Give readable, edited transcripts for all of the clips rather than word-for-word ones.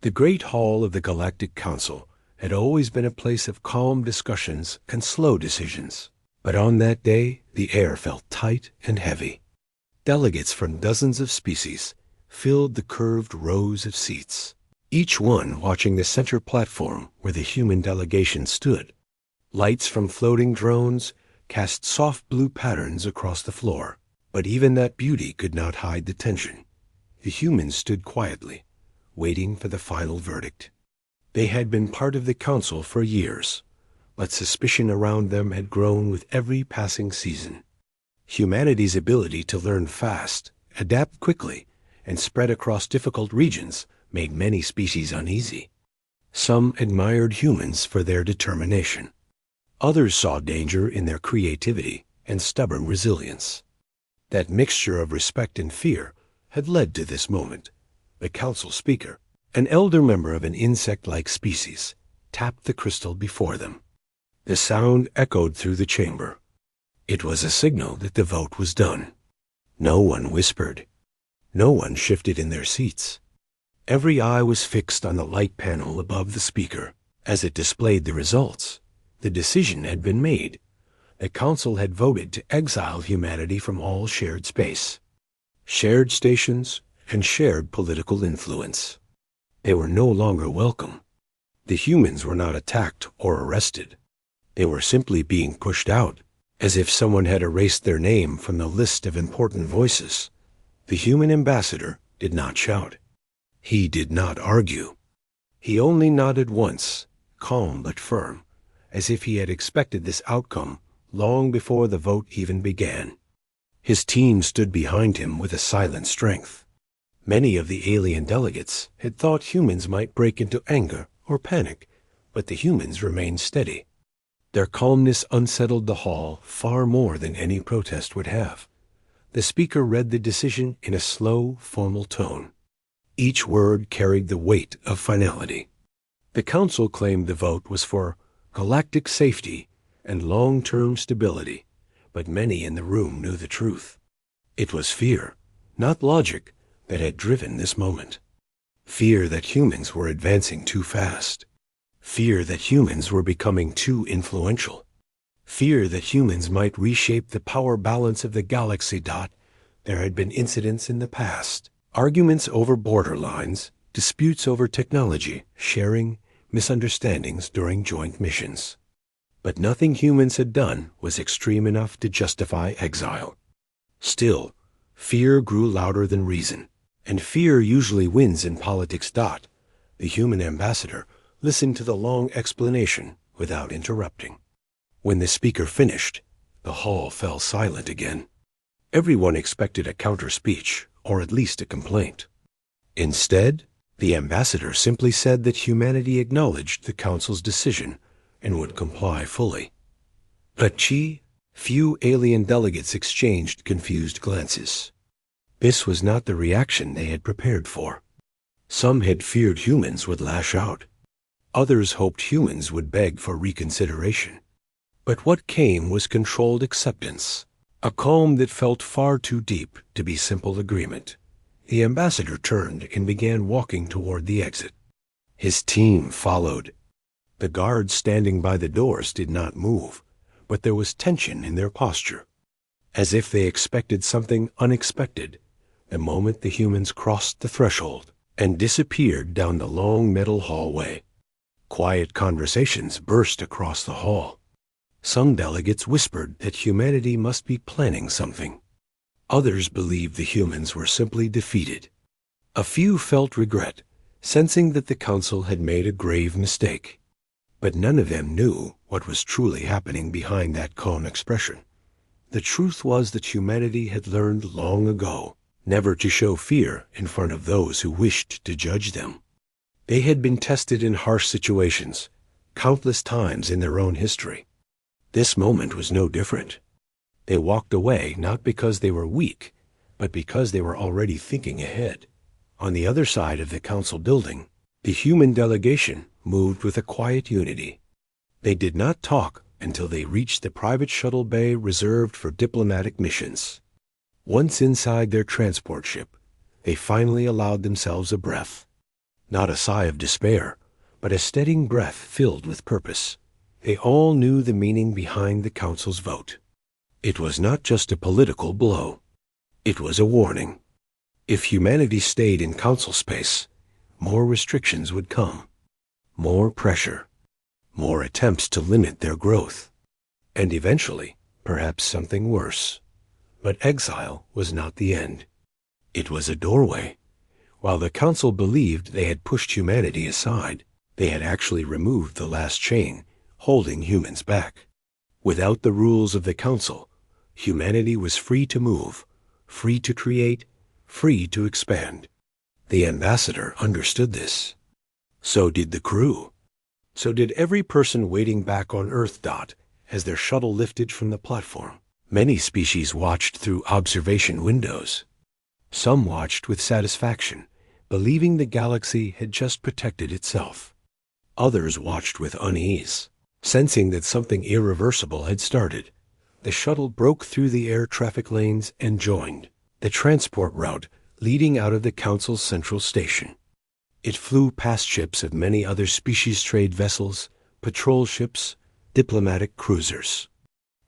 The Great Hall of the Galactic Council had always been a place of calm discussions and slow decisions. But on that day, the air felt tight and heavy. Delegates from dozens of species filled the curved rows of seats, each one watching the center platform where the human delegation stood. Lights from floating drones cast soft blue patterns across the floor, but even that beauty could not hide the tension. The humans stood quietly, waiting for the final verdict. They had been part of the council for years, but suspicion around them had grown with every passing season. Humanity's ability to learn fast, adapt quickly, and spread across difficult regions made many species uneasy. Some admired humans for their determination. Others saw danger in their creativity and stubborn resilience. That mixture of respect and fear had led to this moment. The council speaker, an elder member of an insect-like species, tapped the crystal before them. The sound echoed through the chamber. It was a signal that the vote was done. No one whispered. No one shifted in their seats. Every eye was fixed on the light panel above the speaker as it displayed the results. The decision had been made. The council had voted to exile humanity from all shared space, shared stations, and shared political influence. They were no longer welcome. The humans were not attacked or arrested. They were simply being pushed out, as if someone had erased their name from the list of important voices. The human ambassador did not shout. He did not argue. He only nodded once, calm but firm, as if he had expected this outcome long before the vote even began. His team stood behind him with a silent strength. Many of the alien delegates had thought humans might break into anger or panic, but the humans remained steady. Their calmness unsettled the hall far more than any protest would have. The speaker read the decision in a slow, formal tone. Each word carried the weight of finality. The council claimed the vote was for galactic safety and long-term stability, but many in the room knew the truth. It was fear, not logic, that had driven this moment. Fear that humans were advancing too fast. Fear that humans were becoming too influential. Fear that humans might reshape the power balance of the galaxy. There had been incidents in the past, arguments over borderlines, disputes over technology, sharing, misunderstandings during joint missions. But nothing humans had done was extreme enough to justify exile. Still, fear grew louder than reason, and fear usually wins in politics. The human ambassador listened to the long explanation without interrupting. When the speaker finished, the hall fell silent again. Everyone expected a counter-speech, or at least a complaint. Instead, the ambassador simply said that humanity acknowledged the council's decision and would comply fully. But few alien delegates exchanged confused glances. This was not the reaction they had prepared for. Some had feared humans would lash out. Others hoped humans would beg for reconsideration. But what came was controlled acceptance, a calm that felt far too deep to be simple agreement. The ambassador turned and began walking toward the exit. His team followed. The guards standing by the doors did not move, but there was tension in their posture, as if they expected something unexpected the moment the humans crossed the threshold and disappeared down the long metal hallway. Quiet conversations burst across the hall. Some delegates whispered that humanity must be planning something. Others believed the humans were simply defeated. A few felt regret, sensing that the council had made a grave mistake. But none of them knew what was truly happening behind that calm expression. The truth was that humanity had learned long ago never to show fear in front of those who wished to judge them. They had been tested in harsh situations, countless times in their own history. This moment was no different. They walked away not because they were weak, but because they were already thinking ahead. On the other side of the council building, the human delegation moved with a quiet unity. They did not talk until they reached the private shuttle bay reserved for diplomatic missions. Once inside their transport ship, they finally allowed themselves a breath. Not a sigh of despair, but a steadying breath filled with purpose. They all knew the meaning behind the Council's vote. It was not just a political blow. It was a warning. If humanity stayed in Council space, more restrictions would come, more pressure, more attempts to limit their growth, and eventually, perhaps something worse. But exile was not the end. It was a doorway. While the Council believed they had pushed humanity aside, they had actually removed the last chain holding humans back. Without the rules of the Council, humanity was free to move, free to create, free to expand. The ambassador understood this. So did the crew. So did every person waiting back on Earth. As their shuttle lifted from the platform, many species watched through observation windows. Some watched with satisfaction, believing the galaxy had just protected itself. Others watched with unease, sensing that something irreversible had started. The shuttle broke through the air traffic lanes and joined the transport route leading out of the Council's central station. It flew past ships of many other species, trade vessels, patrol ships, diplomatic cruisers.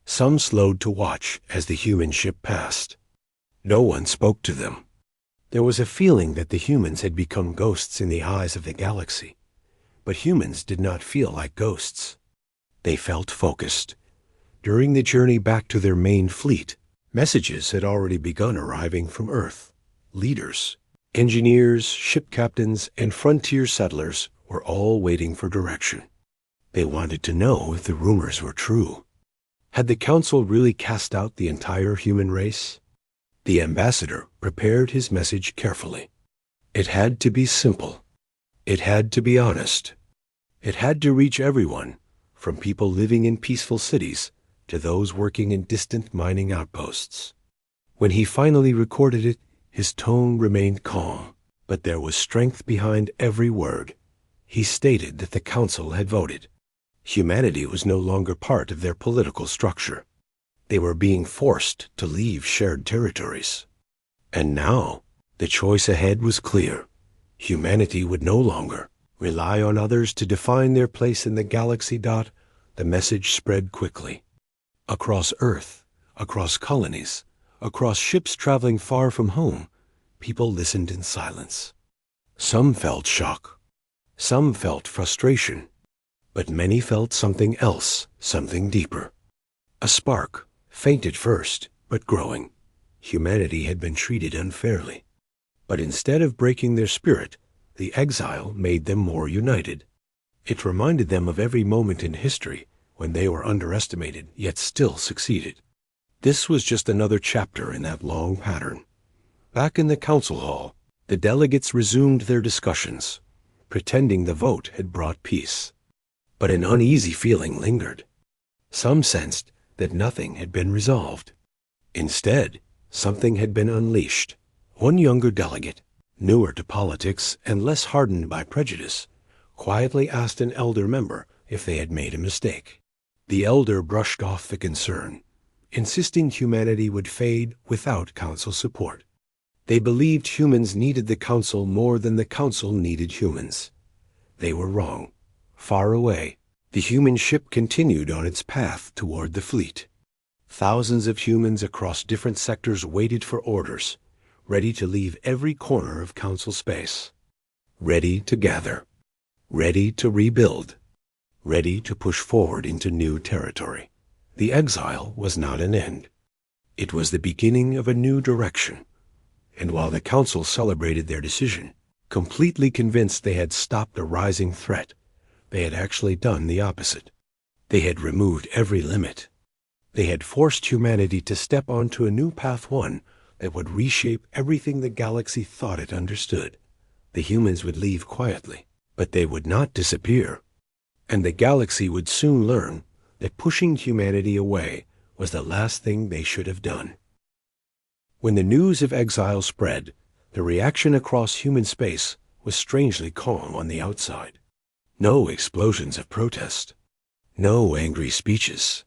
Some slowed to watch as the human ship passed. No one spoke to them. There was a feeling that the humans had become ghosts in the eyes of the galaxy. But humans did not feel like ghosts. They felt focused. During the journey back to their main fleet, messages had already begun arriving from Earth. Leaders, engineers, ship captains, and frontier settlers were all waiting for direction. They wanted to know if the rumors were true. Had the Council really cast out the entire human race? The ambassador prepared his message carefully. It had to be simple. It had to be honest. It had to reach everyone, from people living in peaceful cities to those working in distant mining outposts. When he finally recorded it, his tone remained calm, but there was strength behind every word. He stated that the Council had voted. Humanity was no longer part of their political structure. They were being forced to leave shared territories. And now, the choice ahead was clear. Humanity would no longer rely on others to define their place in the galaxy. The message spread quickly. Across Earth, across colonies, across ships traveling far from home, people listened in silence. Some felt shock. Some felt frustration. But many felt something else, something deeper. A spark, faint at first, but growing. Humanity had been treated unfairly. But instead of breaking their spirit, the exile made them more united. It reminded them of every moment in history when they were underestimated yet still succeeded. This was just another chapter in that long pattern. Back in the council hall, the delegates resumed their discussions, pretending the vote had brought peace. But an uneasy feeling lingered. Some sensed that nothing had been resolved. Instead, something had been unleashed. One younger delegate, newer to politics and less hardened by prejudice, quietly asked an elder member if they had made a mistake. The elder brushed off the concern, insisting humanity would fade without council support. They believed humans needed the council more than the council needed humans. They were wrong. Far away, the human ship continued on its path toward the fleet. Thousands of humans across different sectors waited for orders, ready to leave every corner of council space, ready to gather, ready to rebuild, ready to push forward into new territory. The exile was not an end. It was the beginning of a new direction. And while the council celebrated their decision, completely convinced they had stopped a rising threat, they had actually done the opposite. They had removed every limit. They had forced humanity to step onto a new path, one that would reshape everything the galaxy thought it understood. The humans would leave quietly, but they would not disappear. And the galaxy would soon learn that pushing humanity away was the last thing they should have done. When the news of exile spread, the reaction across human space was strangely calm on the outside. No explosions of protest. No angry speeches.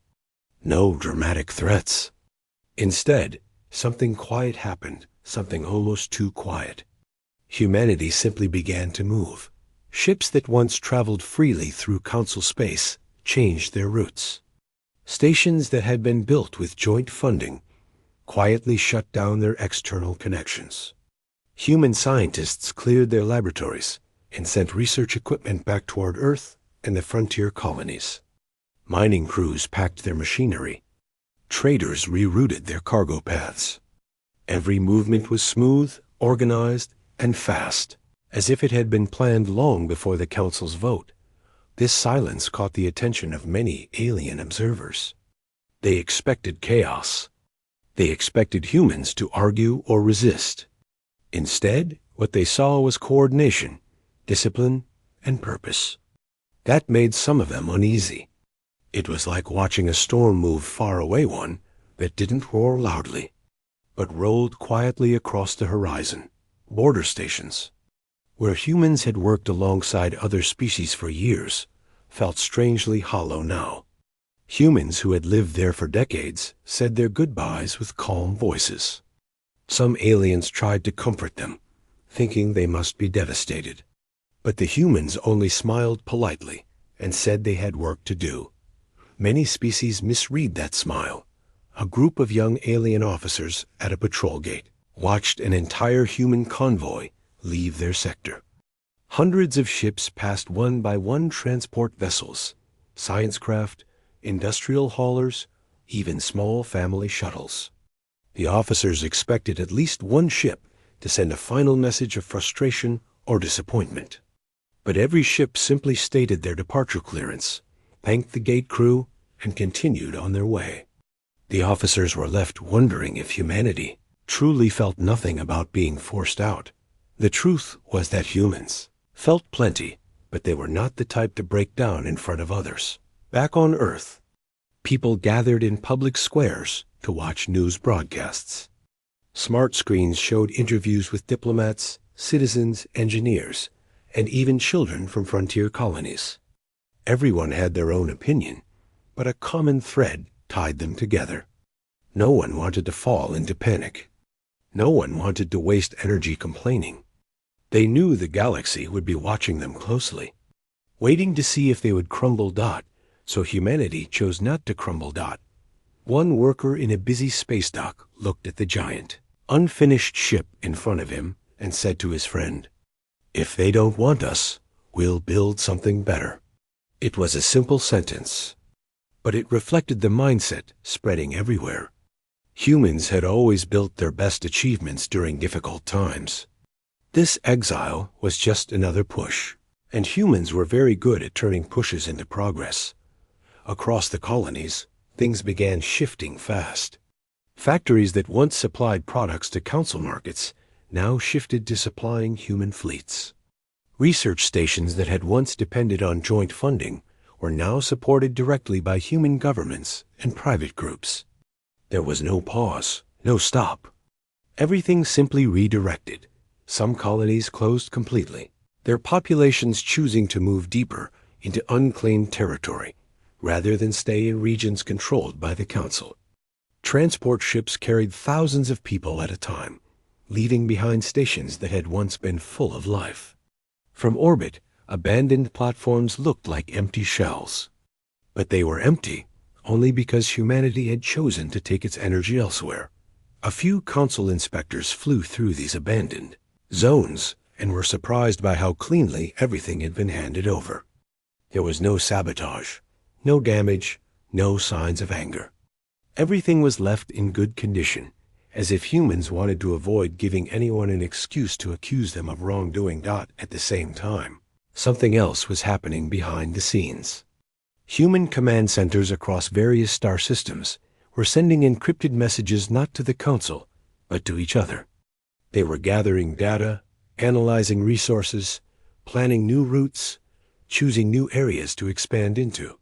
No dramatic threats. Instead, something quiet happened, something almost too quiet. Humanity simply began to move. Ships that once traveled freely through Council space changed their routes. Stations that had been built with joint funding quietly shut down their external connections. Human scientists cleared their laboratories and sent research equipment back toward Earth and the frontier colonies. Mining crews packed their machinery. Traders rerouted their cargo paths. Every movement was smooth, organized, and fast, as if it had been planned long before the Council's vote. This silence caught the attention of many alien observers. They expected chaos. They expected humans to argue or resist. Instead, what they saw was coordination, discipline, and purpose. That made some of them uneasy. It was like watching a storm move far away, one that didn't roar loudly, but rolled quietly across the horizon. Border stations, where humans had worked alongside other species for years, felt strangely hollow now. Humans who had lived there for decades said their goodbyes with calm voices. Some aliens tried to comfort them, thinking they must be devastated. But the humans only smiled politely and said they had work to do. Many species misread that smile. A group of young alien officers at a patrol gate watched an entire human convoy leave their sector. Hundreds of ships passed one by one transport vessels, science craft, industrial haulers, even small family shuttles. The officers expected at least one ship to send a final message of frustration or disappointment. But every ship simply stated their departure clearance, thanked the gate crew, and continued on their way. The officers were left wondering if humanity truly felt nothing about being forced out. The truth was that humans felt plenty, but they were not the type to break down in front of others. Back on Earth, people gathered in public squares to watch news broadcasts. Smart screens showed interviews with diplomats, citizens, engineers, and even children from frontier colonies. Everyone had their own opinion, but a common thread tied them together. No one wanted to fall into panic. No one wanted to waste energy complaining. They knew the galaxy would be watching them closely, waiting to see if they would crumble. So humanity chose not to crumble. One worker in a busy space dock looked at the giant, unfinished ship in front of him and said to his friend, "If they don't want us, we'll build something better." It was a simple sentence, but it reflected the mindset spreading everywhere. Humans had always built their best achievements during difficult times. This exile was just another push, and humans were very good at turning pushes into progress. Across the colonies, things began shifting fast. Factories that once supplied products to council markets now shifted to supplying human fleets. Research stations that had once depended on joint funding were now supported directly by human governments and private groups. There was no pause, no stop. Everything simply redirected. Some colonies closed completely, their populations choosing to move deeper into unclaimed territory rather than stay in regions controlled by the Council. Transport ships carried thousands of people at a time, leaving behind stations that had once been full of life. From orbit, abandoned platforms looked like empty shells. But they were empty only because humanity had chosen to take its energy elsewhere. A few Council inspectors flew through these abandoned zones and were surprised by how cleanly everything had been handed over. There was no sabotage, no damage, no signs of anger. Everything was left in good condition, as if humans wanted to avoid giving anyone an excuse to accuse them of wrongdoing. At the same time, something else was happening behind the scenes. Human command centers across various star systems were sending encrypted messages not to the Council, but to each other. They were gathering data, analyzing resources, planning new routes, choosing new areas to expand into.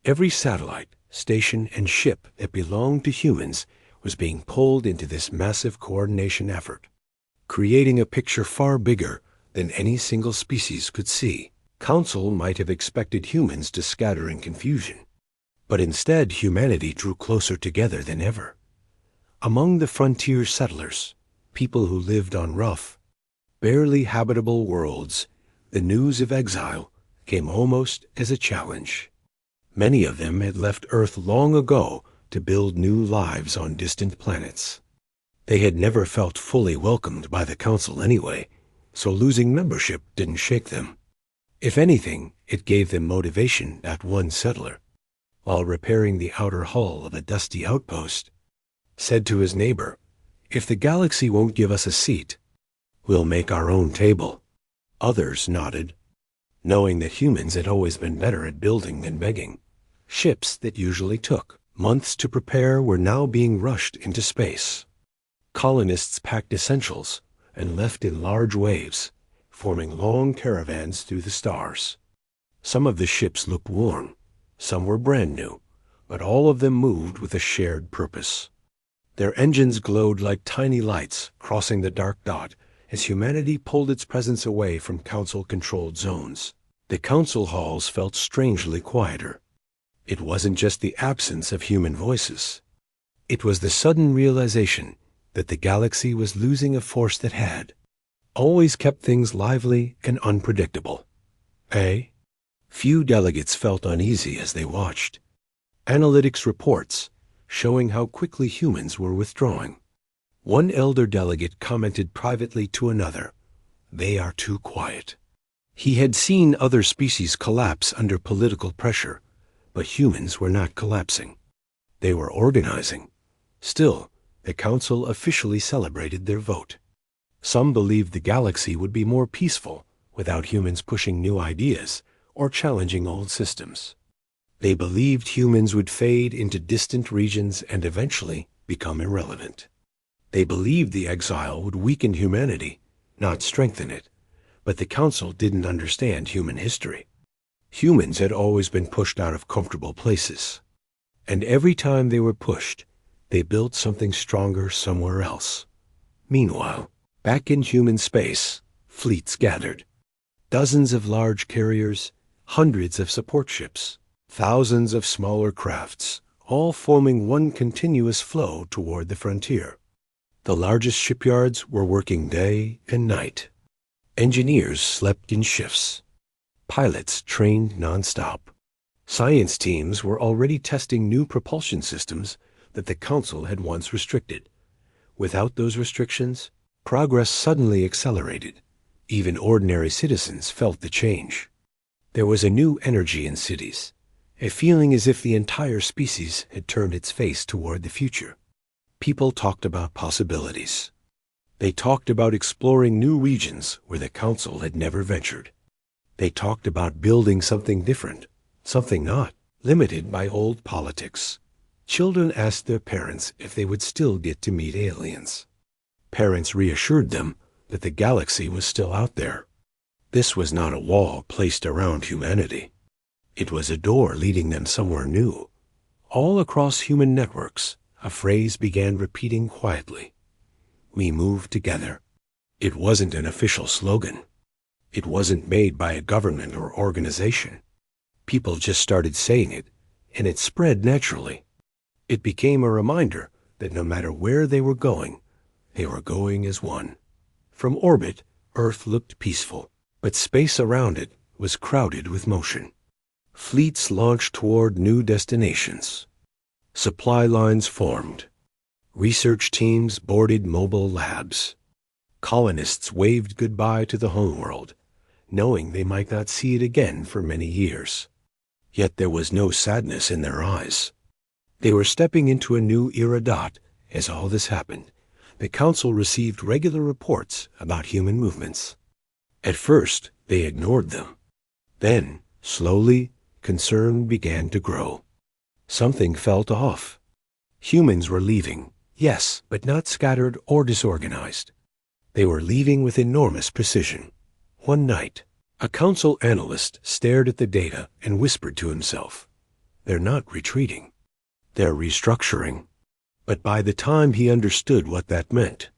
Every satellite, station, and ship that belonged to humans was being pulled into this massive coordination effort, creating a picture far bigger than any single species could see. Council might have expected humans to scatter in confusion, but instead humanity drew closer together than ever. Among the frontier settlers, people who lived on rough, barely habitable worlds, the news of exile came almost as a challenge. Many of them had left Earth long ago to build new lives on distant planets. They had never felt fully welcomed by the Council anyway, so losing membership didn't shake them. If anything, it gave them motivation at one settler, while repairing the outer hull of a dusty outpost, said to his neighbor, "If the galaxy won't give us a seat, we'll make our own table." Others nodded, knowing that humans had always been better at building than begging. Ships that usually took months to prepare were now being rushed into space. Colonists packed essentials and left in large waves, forming long caravans through the stars. Some of the ships looked worn, some were brand new, but all of them moved with a shared purpose. Their engines glowed like tiny lights crossing the dark dot as humanity pulled its presence away from Council-controlled zones. The Council halls felt strangely quieter. It wasn't just the absence of human voices. It was the sudden realization that the galaxy was losing a force that had always kept things lively and unpredictable. Few delegates felt uneasy as they watched. Analytics reports showing how quickly humans were withdrawing. One elder delegate commented privately to another, "They are too quiet." He had seen other species collapse under political pressure, but humans were not collapsing. They were organizing. Still, the Council officially celebrated their vote. Some believed the galaxy would be more peaceful without humans pushing new ideas or challenging old systems. They believed humans would fade into distant regions and eventually become irrelevant. They believed the exile would weaken humanity, not strengthen it, but the Council didn't understand human history. Humans had always been pushed out of comfortable places, and every time they were pushed, they built something stronger somewhere else. Meanwhile, back in human space, fleets gathered. Dozens of large carriers, hundreds of support ships, thousands of smaller crafts, all forming one continuous flow toward the frontier. The largest shipyards were working day and night. Engineers slept in shifts. Pilots trained nonstop. Science teams were already testing new propulsion systems that the Council had once restricted. Without those restrictions, progress suddenly accelerated. Even ordinary citizens felt the change. There was a new energy in cities, a feeling as if the entire species had turned its face toward the future. People talked about possibilities. They talked about exploring new regions where the Council had never ventured. They talked about building something different, something not limited by old politics. Children asked their parents if they would still get to meet aliens. Parents reassured them that the galaxy was still out there. This was not a wall placed around humanity. It was a door leading them somewhere new. All across human networks, a phrase began repeating quietly. "We move together." It wasn't an official slogan. It wasn't made by a government or organization. People just started saying it, and it spread naturally. It became a reminder that no matter where they were going as one. From orbit, Earth looked peaceful, but space around it was crowded with motion. Fleets launched toward new destinations. Supply lines formed. Research teams boarded mobile labs. Colonists waved goodbye to the homeworld, knowing they might not see it again for many years. Yet there was no sadness in their eyes. They were stepping into a new era. As all this happened, the Council received regular reports about human movements. At first, they ignored them. Then, slowly, concern began to grow. Something felt off. Humans were leaving, yes, but not scattered or disorganized. They were leaving with enormous precision. One night, a Council analyst stared at the data and whispered to himself, "They're not retreating. They're restructuring." But by the time he understood what that meant,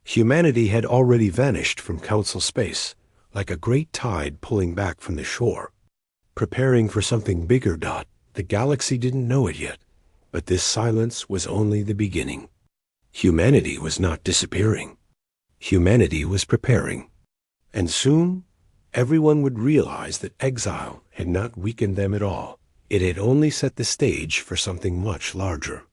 humanity had already vanished from Council space, like a great tide pulling back from the shore. Preparing for something bigger. The galaxy didn't know it yet, but this silence was only the beginning. Humanity was not disappearing. Humanity was preparing. And soon, everyone would realize that exile had not weakened them at all. It had only set the stage for something much larger.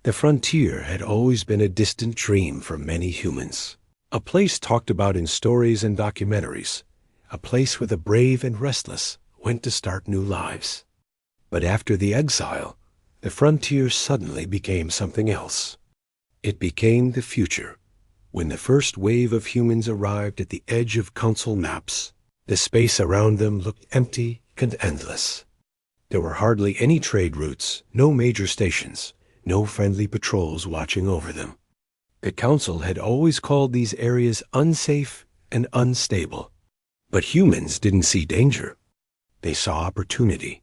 The frontier had always been a distant dream for many humans. A place talked about in stories and documentaries. A place where the brave and restless went to start new lives. But after the exile, the frontier suddenly became something else. It became the future. When the first wave of humans arrived at the edge of council maps, the space around them looked empty and endless. There were hardly any trade routes, no major stations, no friendly patrols watching over them. The council had always called these areas unsafe and unstable. But humans didn't see danger. They saw opportunity.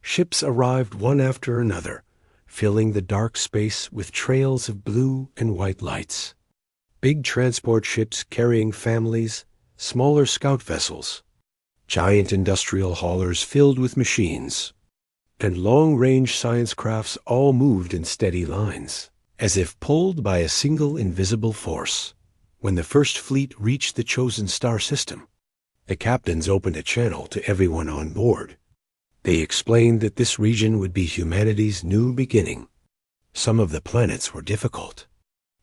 Ships arrived one after another, filling the dark space with trails of blue and white lights. Big transport ships carrying families, smaller scout vessels, giant industrial haulers filled with machines, and long-range science crafts all moved in steady lines, as if pulled by a single invisible force. When the first fleet reached the chosen star system, the captains opened a channel to everyone on board. They explained that this region would be humanity's new beginning. Some of the planets were difficult.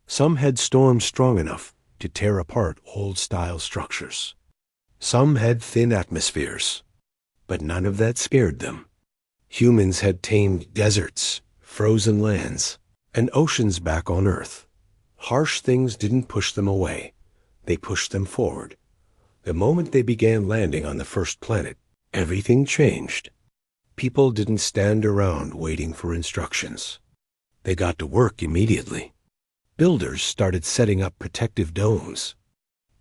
Some had storms strong enough to tear apart old-style structures. Some had thin atmospheres, but none of that scared them. Humans had tamed deserts, frozen lands, and oceans back on Earth. Harsh things didn't push them away. They pushed them forward. The moment they began landing on the first planet, everything changed. People didn't stand around waiting for instructions. They got to work immediately. Builders started setting up protective domes.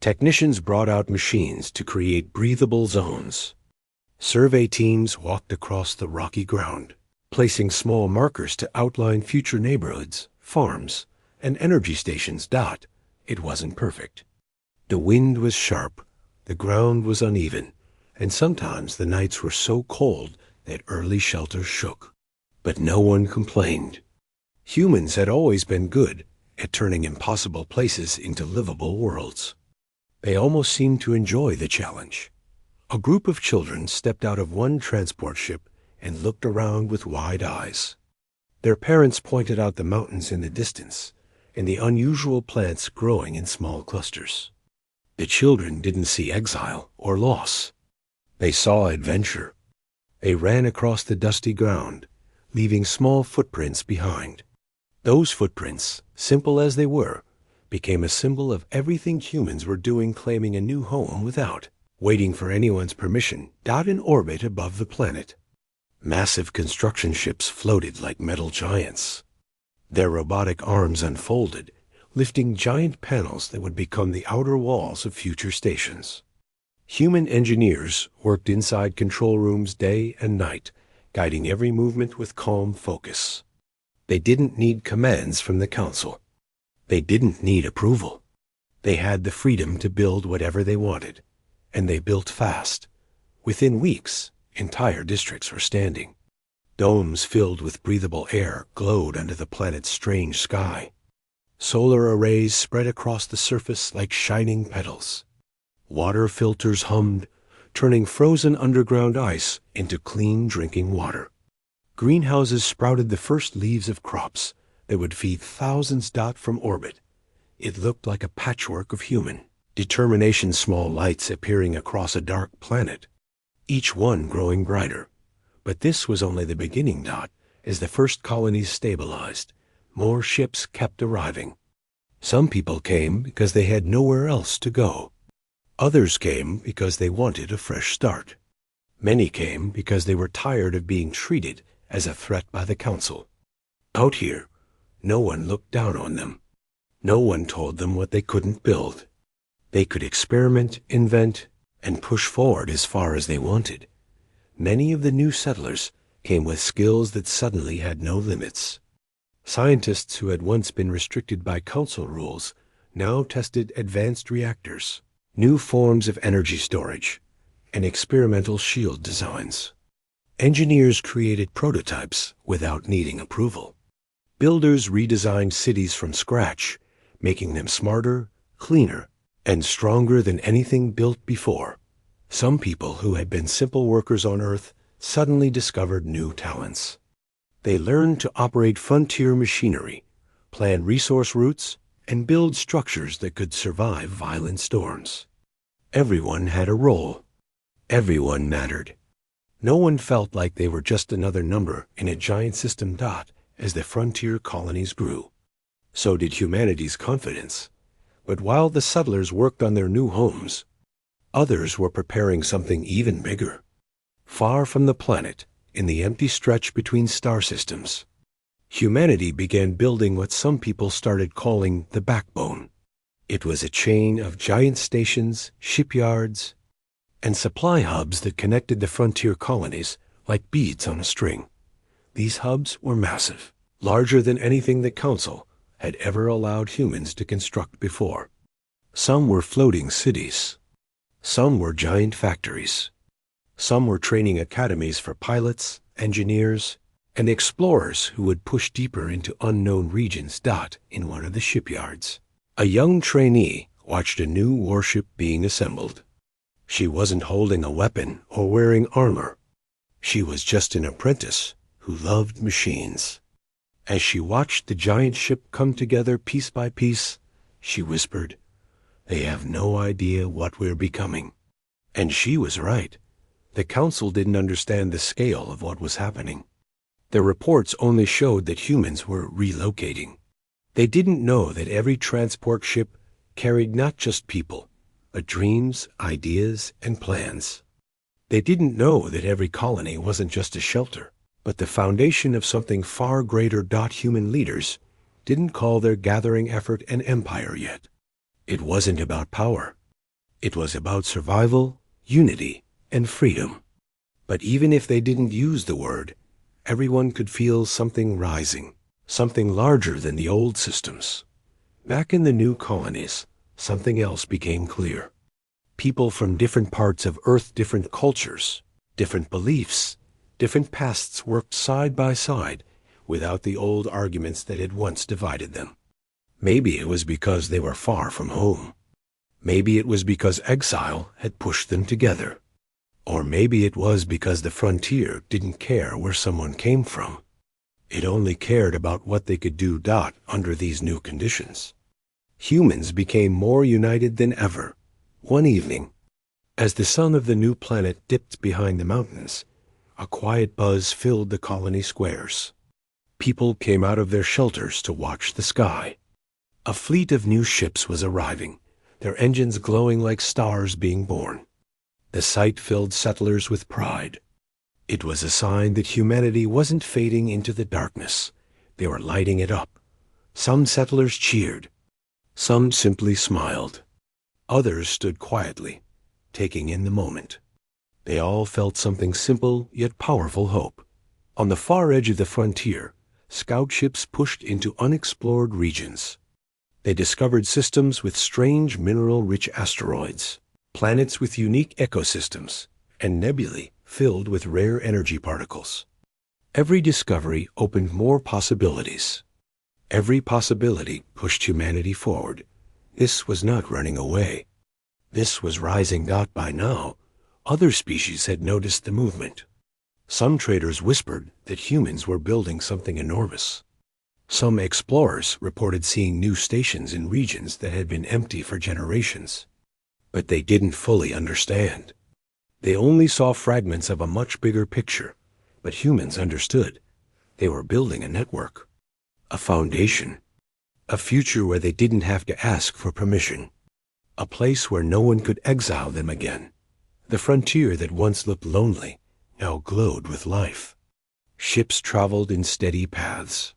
Technicians brought out machines to create breathable zones. Survey teams walked across the rocky ground, placing small markers to outline future neighborhoods, farms, and energy stations. It wasn't perfect. The wind was sharp, the ground was uneven, and sometimes the nights were so cold that early shelters shook. But no one complained. Humans had always been good at turning impossible places into livable worlds. They almost seemed to enjoy the challenge. A group of children stepped out of one transport ship and looked around with wide eyes. Their parents pointed out the mountains in the distance and the unusual plants growing in small clusters. The children didn't see exile or loss. They saw adventure. They ran across the dusty ground, leaving small footprints behind. Those footprints, simple as they were, became a symbol of everything humans were doing, claiming a new home without waiting for anyone's permission. In orbit above the planet, massive construction ships floated like metal giants. Their robotic arms unfolded, lifting giant panels that would become the outer walls of future stations. Human engineers worked inside control rooms day and night, guiding every movement with calm focus. They didn't need commands from the council. They didn't need approval. They had the freedom to build whatever they wanted, and they built fast. Within weeks, entire districts were standing. Domes filled with breathable air glowed under the planet's strange sky. Solar arrays spread across the surface like shining petals. Water filters hummed, turning frozen underground ice into clean drinking water. Greenhouses sprouted the first leaves of crops that would feed thousands. From orbit, it looked like a patchwork of human determination, small lights appearing across a dark planet, each one growing brighter. But this was only the beginning. As the first colonies stabilized, more ships kept arriving. Some people came because they had nowhere else to go. Others came because they wanted a fresh start. Many came because they were tired of being treated as a threat by the council. Out here, no one looked down on them. No one told them what they couldn't build. They could experiment, invent, and push forward as far as they wanted. Many of the new settlers came with skills that suddenly had no limits. Scientists who had once been restricted by council rules now tested advanced reactors, new forms of energy storage, and experimental shield designs. Engineers created prototypes without needing approval. Builders redesigned cities from scratch, making them smarter, cleaner, and stronger than anything built before. Some people who had been simple workers on Earth suddenly discovered new talents. They learned to operate frontier machinery, plan resource routes, and build structures that could survive violent storms. Everyone had a role. Everyone mattered. No one felt like they were just another number in a giant system. As the frontier colonies grew, so did humanity's confidence. But while the settlers worked on their new homes, others were preparing something even bigger. Far from the planet, in the empty stretch between star systems, humanity began building what some people started calling the backbone. It was a chain of giant stations, shipyards, and supply hubs that connected the frontier colonies like beads on a string. These hubs were massive, larger than anything the Council had ever allowed humans to construct before. Some were floating cities. Some were giant factories. Some were training academies for pilots, engineers, and explorers who would push deeper into unknown regions. In one of the shipyards, a young trainee watched a new warship being assembled. She wasn't holding a weapon or wearing armor. She was just an apprentice who loved machines. As she watched the giant ship come together piece by piece, she whispered, "They have no idea what we're becoming." And she was right. The Council didn't understand the scale of what was happening. Their reports only showed that humans were relocating. They didn't know that every transport ship carried not just people, but dreams, ideas, and plans. They didn't know that every colony wasn't just a shelter, but the foundation of something far greater. Human leaders didn't call their gathering effort an empire yet. It wasn't about power. It was about survival, unity, and freedom. But even if they didn't use the word, everyone could feel something rising, something larger than the old systems. Back in the new colonies, something else became clear. People from different parts of Earth, different cultures, different beliefs, different pasts worked side by side without the old arguments that had once divided them. Maybe it was because they were far from home. Maybe it was because exile had pushed them together. Or maybe it was because the frontier didn't care where someone came from. It only cared about what they could do. Under these new conditions, humans became more united than ever. One evening, as the sun of the new planet dipped behind the mountains, a quiet buzz filled the colony squares. People came out of their shelters to watch the sky. A fleet of new ships was arriving, their engines glowing like stars being born. The sight filled settlers with pride. It was a sign that humanity wasn't fading into the darkness. They were lighting it up. Some settlers cheered. Some simply smiled. Others stood quietly, taking in the moment. They all felt something simple yet powerful hope. On the far edge of the frontier, scout ships pushed into unexplored regions. They discovered systems with strange mineral-rich asteroids, planets with unique ecosystems, and nebulae filled with rare energy particles. Every discovery opened more possibilities. Every possibility pushed humanity forward. This was not running away. This was rising. By now, other species had noticed the movement. Some traders whispered that humans were building something enormous. Some explorers reported seeing new stations in regions that had been empty for generations. But they didn't fully understand. They only saw fragments of a much bigger picture. But humans understood. They were building a network, a foundation, a future where they didn't have to ask for permission, a place where no one could exile them again. The frontier that once looked lonely now glowed with life. Ships traveled in steady paths.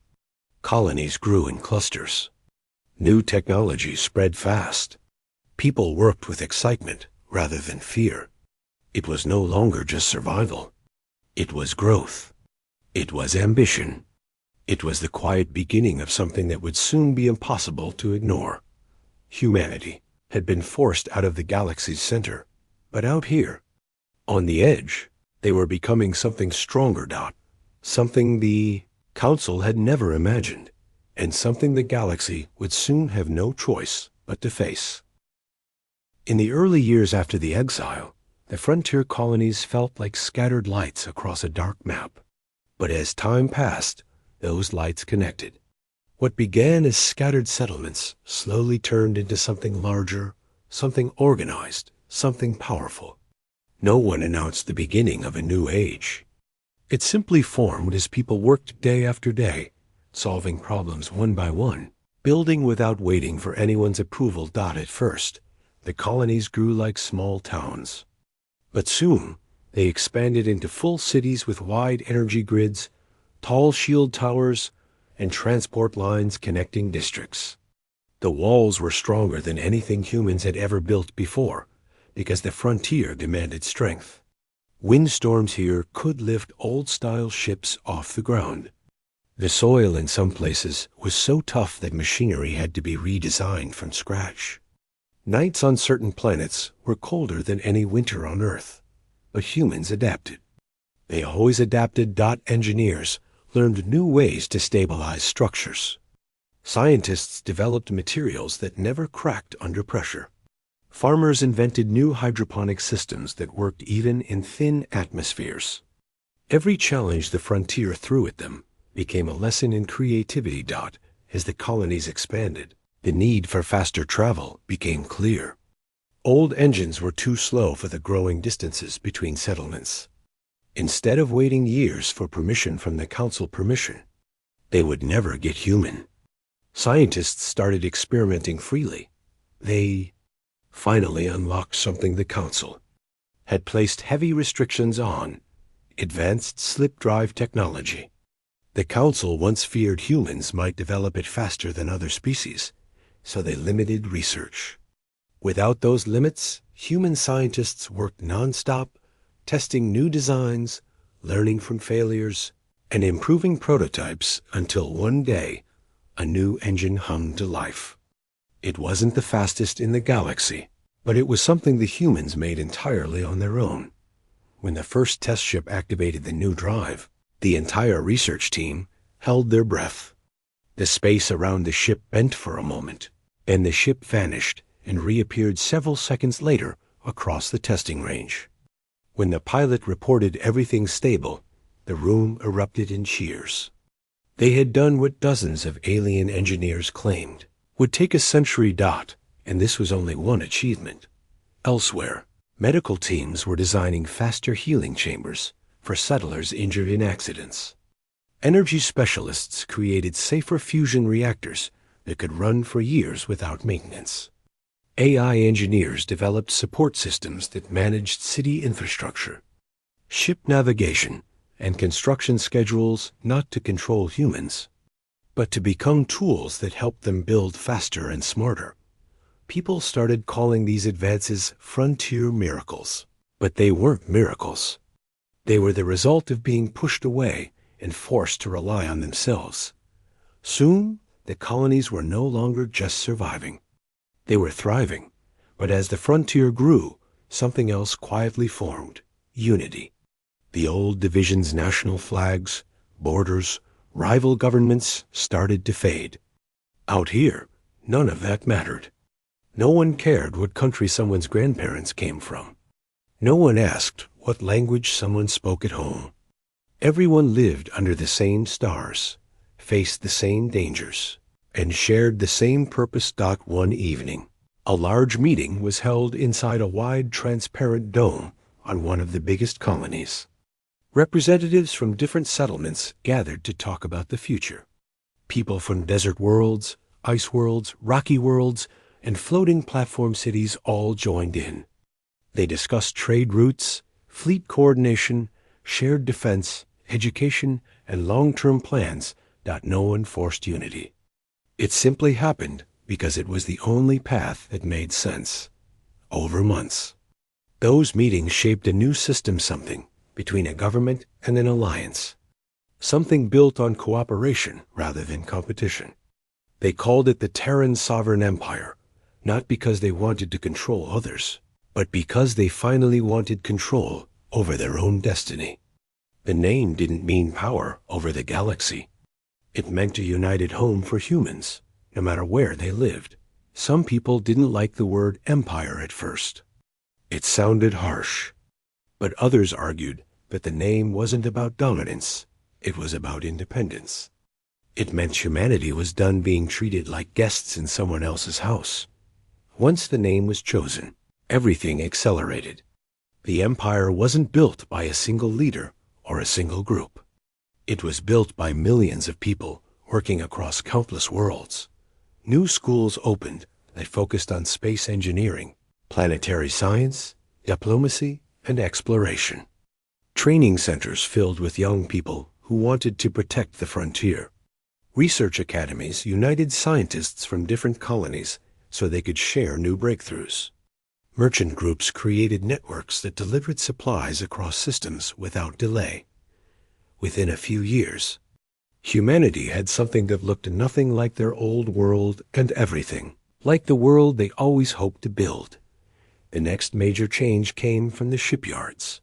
Colonies grew in clusters. New technology spread fast. People worked with excitement rather than fear. It was no longer just survival. It was growth. It was ambition. It was the quiet beginning of something that would soon be impossible to ignore. Humanity had been forced out of the galaxy's center, but out here, on the edge, they were becoming something stronger. Something the Council had never imagined, and something the galaxy would soon have no choice but to face. In the early years after the exile, the frontier colonies felt like scattered lights across a dark map. But as time passed, those lights connected. What began as scattered settlements slowly turned into something larger, something organized, something powerful. No one announced the beginning of a new age. It simply formed as people worked day after day, solving problems one by one, building without waiting for anyone's approval. At first, the colonies grew like small towns. But soon, they expanded into full cities with wide energy grids, tall shield towers, and transport lines connecting districts. The walls were stronger than anything humans had ever built before, because the frontier demanded strength. Windstorms here could lift old-style ships off the ground. The soil in some places was so tough that machinery had to be redesigned from scratch. Nights on certain planets were colder than any winter on Earth, but humans adapted. They always adapted. Engineers learned new ways to stabilize structures. Scientists developed materials that never cracked under pressure. Farmers invented new hydroponic systems that worked even in thin atmospheres. Every challenge the frontier threw at them became a lesson in creativity. As the colonies expanded, the need for faster travel became clear. Old engines were too slow for the growing distances between settlements. Instead of waiting years for permission from the council, they would never get human. Scientists started experimenting freely. They finally unlocked something the council had placed heavy restrictions on: advanced slip drive technology. The council once feared humans might develop it faster than other species, so they limited research. Without those limits, human scientists worked non-stop, testing new designs, learning from failures, and improving prototypes until one day a new engine hummed to life. It wasn't the fastest in the galaxy, but it was something the humans made entirely on their own. When the first test ship activated the new drive, the entire research team held their breath. The space around the ship bent for a moment, and the ship vanished and reappeared several seconds later across the testing range. When the pilot reported everything stable, the room erupted in cheers. They had done what dozens of alien engineers claimed would take a century. And this was only one achievement. Elsewhere, medical teams were designing faster healing chambers for settlers injured in accidents. Energy specialists created safer fusion reactors that could run for years without maintenance. AI engineers developed support systems that managed city infrastructure, ship navigation, and construction schedules, not to control humans, but to become tools that helped them build faster and smarter. People started calling these advances frontier miracles. But they weren't miracles. They were the result of being pushed away and forced to rely on themselves. Soon, the colonies were no longer just surviving. They were thriving. But as the frontier grew, something else quietly formed: unity. The old divisions, national flags, borders, rival governments started to fade. Out here, none of that mattered. No one cared what country someone's grandparents came from. No one asked what language someone spoke at home. Everyone lived under the same stars, faced the same dangers, and shared the same purpose. One evening, a large meeting was held inside a wide, transparent dome on one of the biggest colonies. Representatives from different settlements gathered to talk about the future. People from desert worlds, ice worlds, rocky worlds, and floating platform cities all joined in. They discussed trade routes, fleet coordination, shared defense, education, and long-term plans. No one forced unity. It simply happened because it was the only path that made sense. Over months, those meetings shaped a new system, something between a government and an alliance, something built on cooperation rather than competition. They called it the Terran Sovereign Empire, not because they wanted to control others, but because they finally wanted control over their own destiny. The name didn't mean power over the galaxy. It meant a united home for humans, no matter where they lived. Some people didn't like the word empire at first. It sounded harsh. But others argued that the name wasn't about dominance, it was about independence. It meant humanity was done being treated like guests in someone else's house. Once the name was chosen, everything accelerated. The empire wasn't built by a single leader or a single group. It was built by millions of people working across countless worlds. New schools opened that focused on space engineering, planetary science, diplomacy, and exploration. Training centers filled with young people who wanted to protect the frontier. Research academies united scientists from different colonies so they could share new breakthroughs. Merchant groups created networks that delivered supplies across systems without delay. Within a few years, humanity had something that looked nothing like their old world and everything like the world they always hoped to build. The next major change came from the shipyards.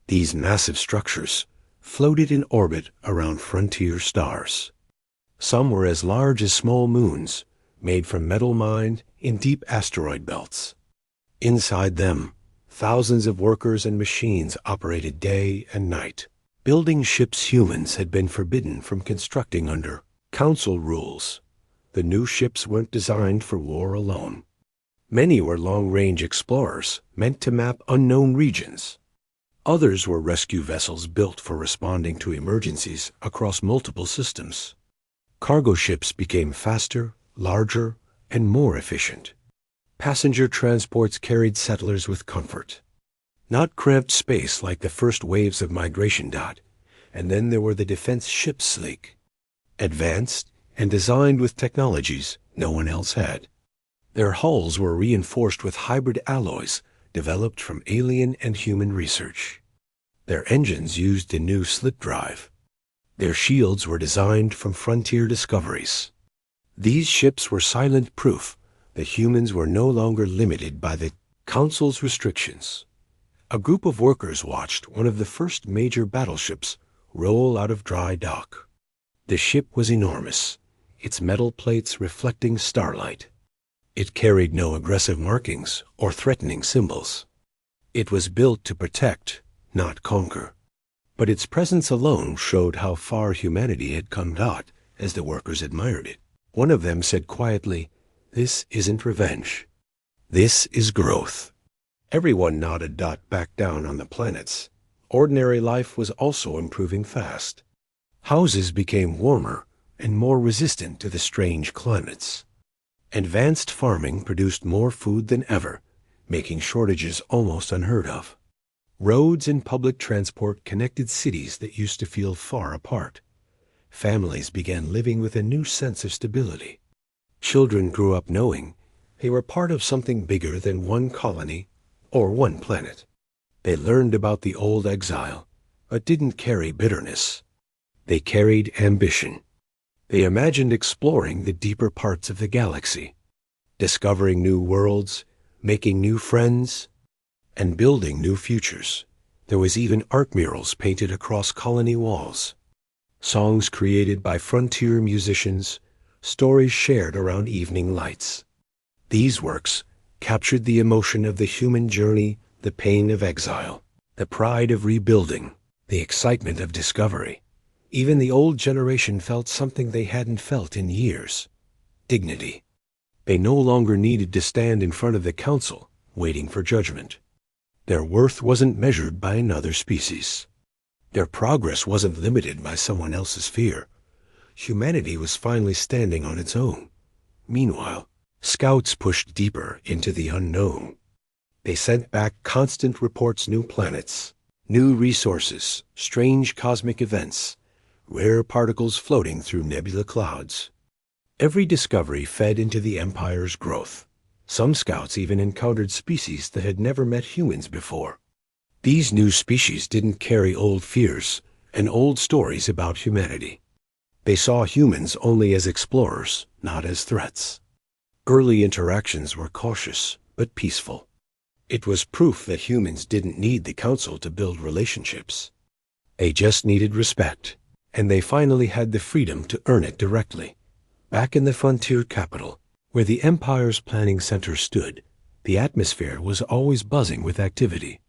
These massive structures floated in orbit around frontier stars. Some were as large as small moons, made from metal mined in deep asteroid belts. Inside them, thousands of workers and machines operated day and night. Building ships humans had been forbidden from constructing under council rules. The new ships weren't designed for war alone. Many were long-range explorers, meant to map unknown regions. Others were rescue vessels built for responding to emergencies across multiple systems. Cargo ships became faster, larger, and more efficient. Passenger transports carried settlers with comfort. Not cramped space like the first waves of migration. And then there were the defense ships, sleek, advanced, and designed with technologies no one else had. Their hulls were reinforced with hybrid alloys developed from alien and human research. Their engines used a new slip drive. Their shields were designed from frontier discoveries. These ships were silent proof that humans were no longer limited by the Council's restrictions. A group of workers watched one of the first major battleships roll out of dry dock. The ship was enormous, its metal plates reflecting starlight. It carried no aggressive markings or threatening symbols. It was built to protect, not conquer. But its presence alone showed how far humanity had come. As the workers admired it, one of them said quietly, "This isn't revenge. This is growth." Everyone nodded. Back down on the planets, ordinary life was also improving fast. Houses became warmer and more resistant to the strange climates. Advanced farming produced more food than ever, making shortages almost unheard of. Roads and public transport connected cities that used to feel far apart. Families began living with a new sense of stability. Children grew up knowing they were part of something bigger than one colony or one planet. They learned about the old exile, but didn't carry bitterness. They carried ambition. They imagined exploring the deeper parts of the galaxy, discovering new worlds, making new friends, and building new futures. There was even art murals painted across colony walls, songs created by frontier musicians, stories shared around evening lights. These works captured the emotion of the human journey, the pain of exile, the pride of rebuilding, the excitement of discovery. Even the old generation felt something they hadn't felt in years: dignity. They no longer needed to stand in front of the council, waiting for judgment. Their worth wasn't measured by another species. Their progress wasn't limited by someone else's fear. Humanity was finally standing on its own. Meanwhile, scouts pushed deeper into the unknown. They sent back constant reports: new planets, new resources, strange cosmic events, rare particles floating through nebula clouds. Every discovery fed into the Empire's growth. Some scouts even encountered species that had never met humans before. These new species didn't carry old fears and old stories about humanity. They saw humans only as explorers, not as threats. Early interactions were cautious but peaceful. It was proof that humans didn't need the Council to build relationships. They just needed respect, and they finally had the freedom to earn it directly. Back in the frontier capital, Where the Empire's planning center stood, the atmosphere was always buzzing with activity.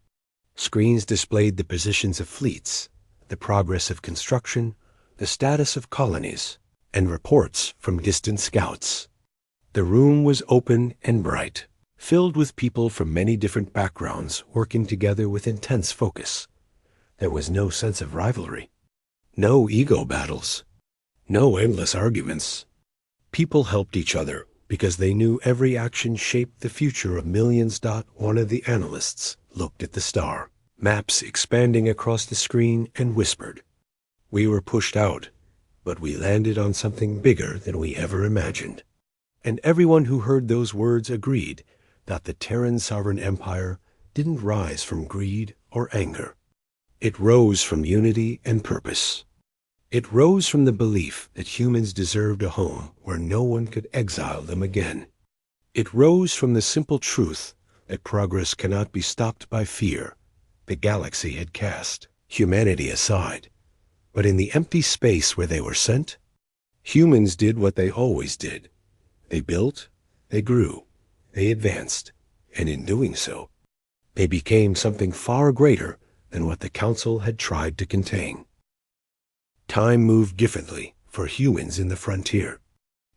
Screens displayed the positions of fleets, the progress of construction, the status of colonies, and reports from distant scouts. The room was open and bright, filled with people from many different backgrounds working together with intense focus. There was no sense of rivalry, no ego battles, no endless arguments. People helped each other because they knew every action shaped the future of millions. One of the analysts looked at the star, maps expanding across the screen, and whispered, "We were pushed out, but we landed on something bigger than we ever imagined." And everyone who heard those words agreed that the Terran sovereign empire didn't rise from greed or anger. It rose from unity and purpose. It rose from the belief that humans deserved a home where no one could exile them again. It rose from the simple truth that progress cannot be stopped by fear the galaxy had cast humanity aside. But in the empty space where they were sent, humans did what they always did. They built, they grew, they advanced, and in doing so, they became something far greater than what the Council had tried to contain. Time moved differently for humans in the frontier.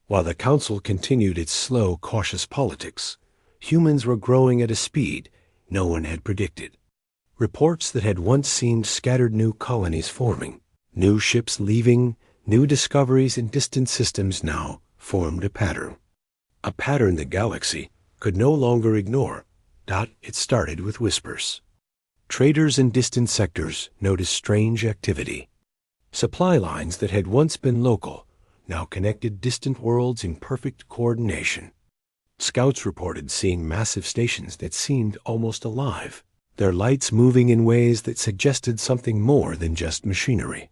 While the Council continued its slow, cautious politics, humans were growing at a speed no one had predicted. Reports that had once seemed scattered new colonies forming, new ships leaving, new discoveries in distant systems now formed a pattern. A pattern the galaxy could no longer ignore. It started with whispers. Traders in distant sectors noticed strange activity. Supply lines that had once been local now connected distant worlds in perfect coordination. Scouts reported seeing massive stations that seemed almost alive, their lights moving in ways that suggested something more than just machinery.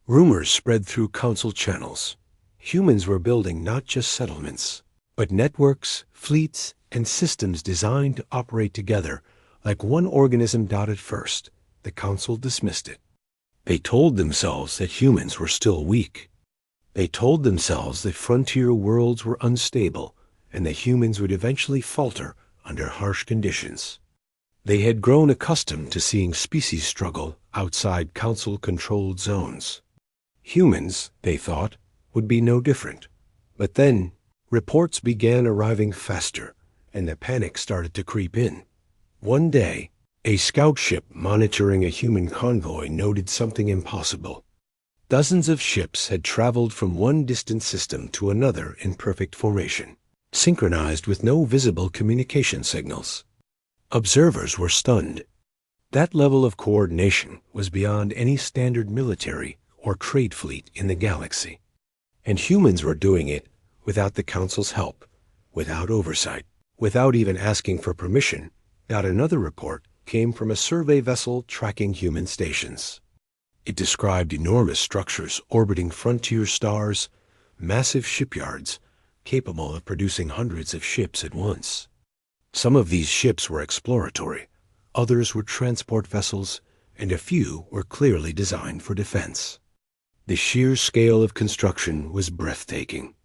Rumors spread through Council channels. Humans were building not just settlements, but networks, fleets, and systems designed to operate together like one organism. At first, the Council dismissed it. They told themselves that humans were still weak. They told themselves that frontier worlds were unstable and that humans would eventually falter under harsh conditions. They had grown accustomed to seeing species struggle outside Council-controlled zones. Humans, they thought, would be no different. But then, reports began arriving faster, and the panic started to creep in. One day, a scout ship monitoring a human convoy noted something impossible. Dozens of ships had traveled from one distant system to another in perfect formation, synchronized with no visible communication signals. Observers were stunned. That level of coordination was beyond any standard military or trade fleet in the galaxy. And humans were doing it without the Council's help, without oversight, without even asking for permission. Another report came from a survey vessel tracking human stations. It described enormous structures orbiting frontier stars, massive shipyards, capable of producing hundreds of ships at once. Some of these ships were exploratory, others were transport vessels, and a few were clearly designed for defense. The sheer scale of construction was breathtaking.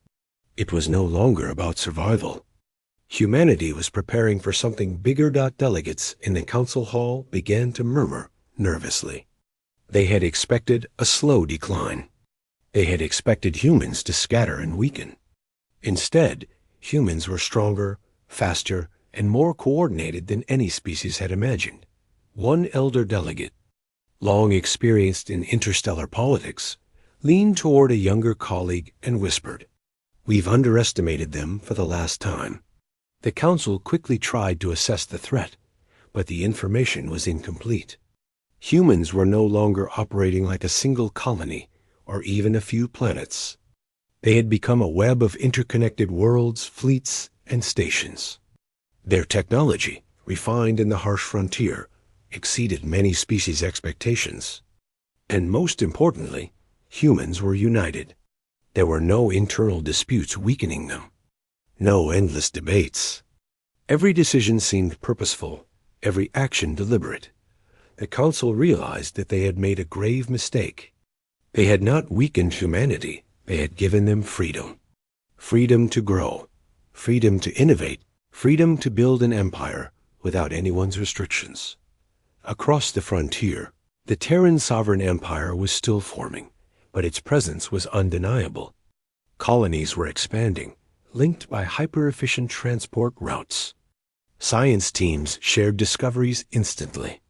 It was no longer about survival. Humanity was preparing for something bigger. Delegates in the Council Hall began to murmur nervously. They had expected a slow decline. They had expected humans to scatter and weaken. Instead, humans were stronger, faster, and more coordinated than any species had imagined. One elder delegate, long experienced in interstellar politics, leaned toward a younger colleague and whispered, "We've underestimated them for the last time." The Council quickly tried to assess the threat, but the information was incomplete. Humans were no longer operating like a single colony or even a few planets. They had become a web of interconnected worlds, fleets, and stations. Their technology, refined in the harsh frontier, exceeded many species' expectations. And most importantly, humans were united. There were no internal disputes weakening them. No endless debates. Every decision seemed purposeful, every action deliberate. The Council realized that they had made a grave mistake. They had not weakened humanity, they had given them freedom. Freedom to grow, freedom to innovate, freedom to build an empire without anyone's restrictions. Across the frontier, the Terran sovereign empire was still forming, but its presence was undeniable. Colonies were expanding, linked by hyper-efficient transport routes. Science teams shared discoveries instantly.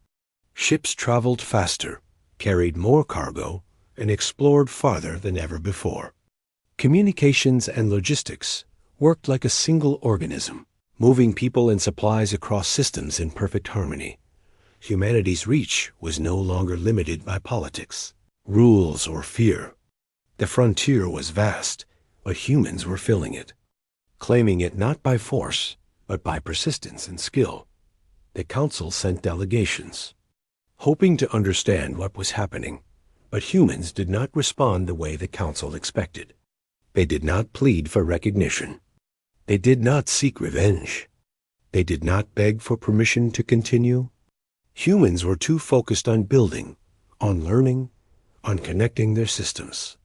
Ships traveled faster, carried more cargo, and explored farther than ever before. Communications and logistics worked like a single organism, moving people and supplies across systems in perfect harmony. Humanity's reach was no longer limited by politics, rules, or fear. The frontier was vast, but humans were filling it, claiming it not by force, but by persistence and skill. The Council sent delegations, hoping to understand what was happening, but humans did not respond the way the Council expected. They did not plead for recognition. They did not seek revenge. They did not beg for permission to continue. Humans were too focused on building, on learning, on connecting their systems.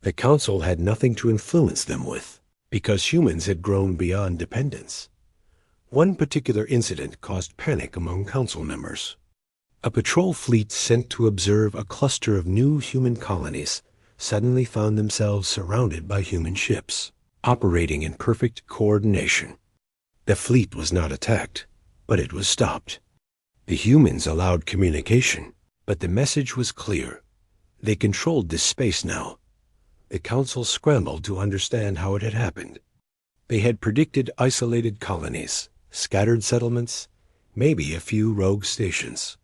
The Council had nothing to influence them with, because humans had grown beyond dependence. One particular incident caused panic among Council members. A patrol fleet sent to observe a cluster of new human colonies suddenly found themselves surrounded by human ships, operating in perfect coordination. The fleet was not attacked, but it was stopped. The humans allowed communication, but the message was clear. They controlled this space now. The Council scrambled to understand how it had happened. They had predicted isolated colonies, scattered settlements, maybe a few rogue stations.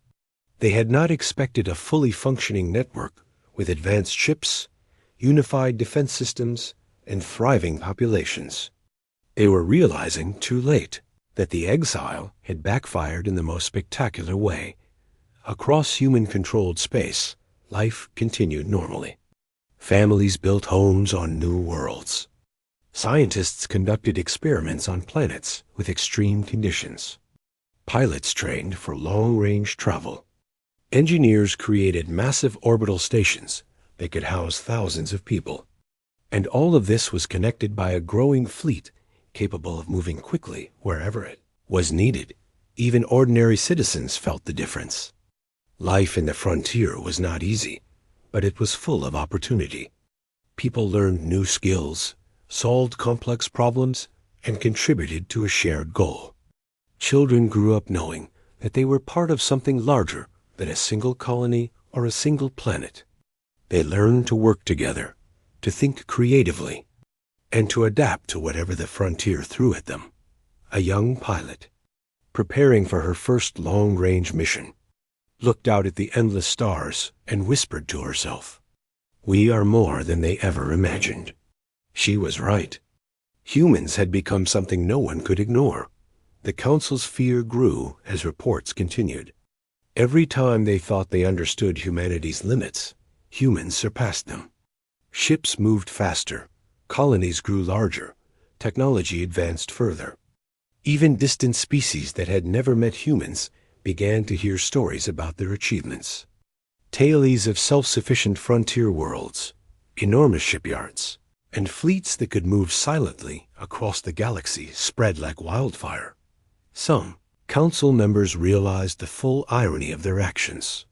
They had not expected a fully functioning network with advanced ships, unified defense systems, and thriving populations. They were realizing too late that the exile had backfired in the most spectacular way. Across human-controlled space, life continued normally. Families built homes on new worlds. Scientists conducted experiments on planets with extreme conditions. Pilots trained for long-range travel. Engineers created massive orbital stations that could house thousands of people. And all of this was connected by a growing fleet capable of moving quickly wherever it was needed. Even ordinary citizens felt the difference. Life in the frontier was not easy, but it was full of opportunity. People learned new skills, solved complex problems, and contributed to a shared goal. Children grew up knowing that they were part of something larger than a single colony or a single planet. They learned to work together, to think creatively, and to adapt to whatever the frontier threw at them. A young pilot, preparing for her first long-range mission, looked out at the endless stars and whispered to herself, "We are more than they ever imagined." She was right. Humans had become something no one could ignore. The Council's fear grew as reports continued. Every time they thought they understood humanity's limits, humans surpassed them. Ships moved faster, colonies grew larger, technology advanced further. Even distant species that had never met humans began to hear stories about their achievements. Tales of self-sufficient frontier worlds, enormous shipyards, and fleets that could move silently across the galaxy spread like wildfire. Some Council members realized the full irony of their actions.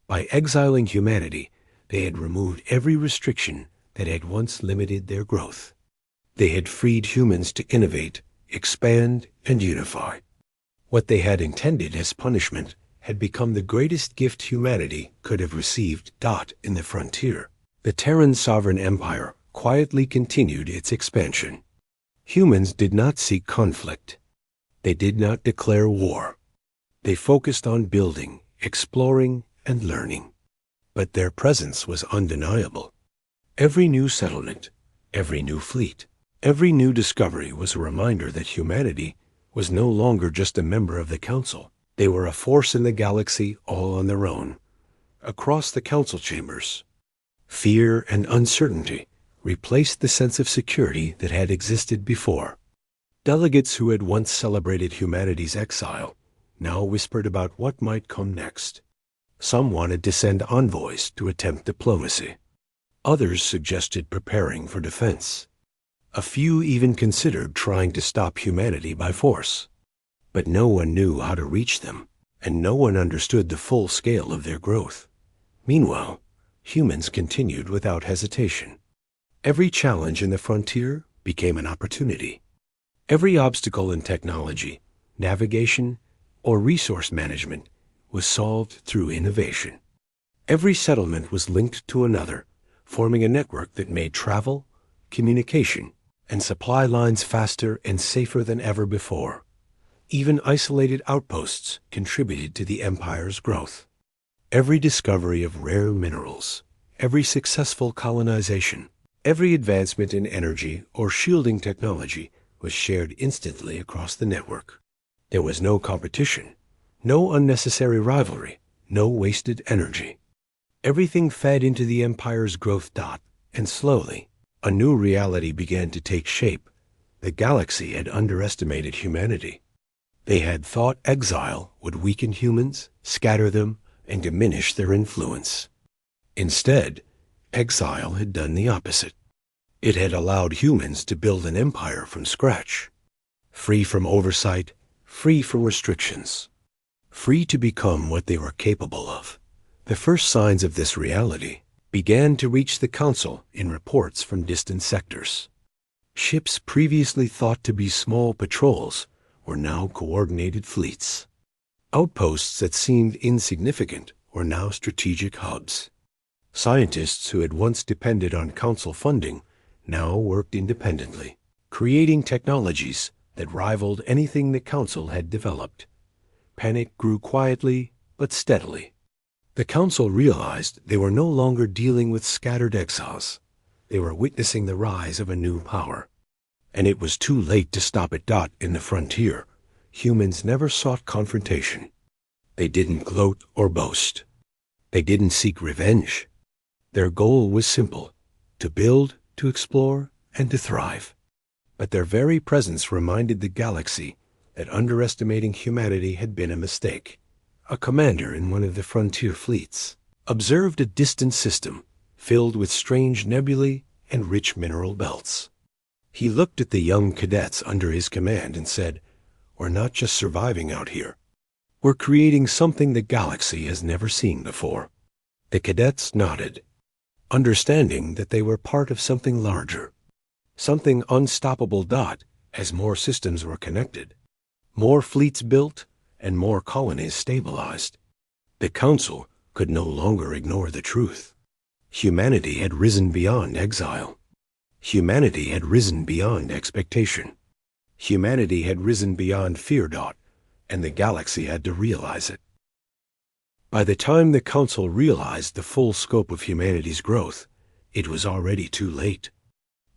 By exiling humanity, they had removed every restriction that had once limited their growth. They had freed humans to innovate, expand, and unify. What they had intended as punishment had become the greatest gift humanity could have received. In the frontier, the Terran sovereign empire quietly continued its expansion. Humans did not seek conflict. They did not declare war. They focused on building, exploring, and learning. But their presence was undeniable. Every new settlement, every new fleet, every new discovery was a reminder that humanity was no longer just a member of the Council. They were a force in the galaxy all on their own. Across the Council chambers, fear and uncertainty replaced the sense of security that had existed before. Delegates who had once celebrated humanity's exile now whispered about what might come next. Some wanted to send envoys to attempt diplomacy. Others suggested preparing for defense. A few even considered trying to stop humanity by force. But no one knew how to reach them, and no one understood the full scale of their growth. Meanwhile, humans continued without hesitation. Every challenge in the frontier became an opportunity. Every obstacle in technology, navigation, or resource management was solved through innovation. Every settlement was linked to another, forming a network that made travel, communication, and supply lines faster and safer than ever before. Even isolated outposts contributed to the empire's growth. Every discovery of rare minerals, every successful colonization, every advancement in energy or shielding technology was shared instantly across the network. There was no competition, no unnecessary rivalry, no wasted energy. Everything fed into the empire's growth dot, and slowly, a new reality began to take shape. The galaxy had underestimated humanity. They had thought exile would weaken humans, scatter them, and diminish their influence. Instead, exile had done the opposite. It had allowed humans to build an empire from scratch, free from oversight, free from restrictions, free to become what they were capable of. The first signs of this reality began to reach the Council in reports from distant sectors. Ships previously thought to be small patrols were now coordinated fleets. Outposts that seemed insignificant were now strategic hubs. Scientists who had once depended on Council funding now worked independently, creating technologies that rivaled anything the Council had developed. Panic grew quietly but steadily. The Council realized they were no longer dealing with scattered exiles. They were witnessing the rise of a new power. And it was too late to stop it. In the frontier, humans never sought confrontation. They didn't gloat or boast. They didn't seek revenge. Their goal was simple: to build, to explore, and to thrive. But their very presence reminded the galaxy that underestimating humanity had been a mistake. A commander in one of the frontier fleets observed a distant system filled with strange nebulae and rich mineral belts. He looked at the young cadets under his command and said, "We're not just surviving out here. We're creating something the galaxy has never seen before." The cadets nodded, understanding that they were part of something larger, something unstoppable. As more systems were connected, more fleets built, and more colonies stabilized, the Council could no longer ignore the truth. Humanity had risen beyond exile. Humanity had risen beyond expectation. Humanity had risen beyond fear. And the galaxy had to realize it. By the time the Council realized the full scope of humanity's growth, it was already too late.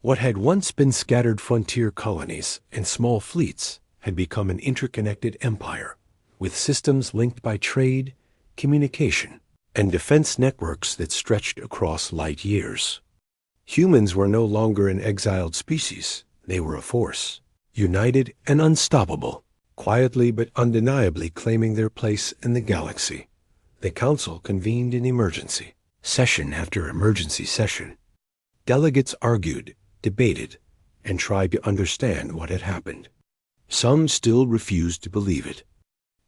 What had once been scattered frontier colonies and small fleets had become an interconnected empire, with systems linked by trade, communication, and defense networks that stretched across light years. Humans were no longer an exiled species. They were a force, united and unstoppable, quietly but undeniably claiming their place in the galaxy. The Council convened in emergency, session after emergency session. Delegates argued, debated, and tried to understand what had happened. Some still refused to believe it.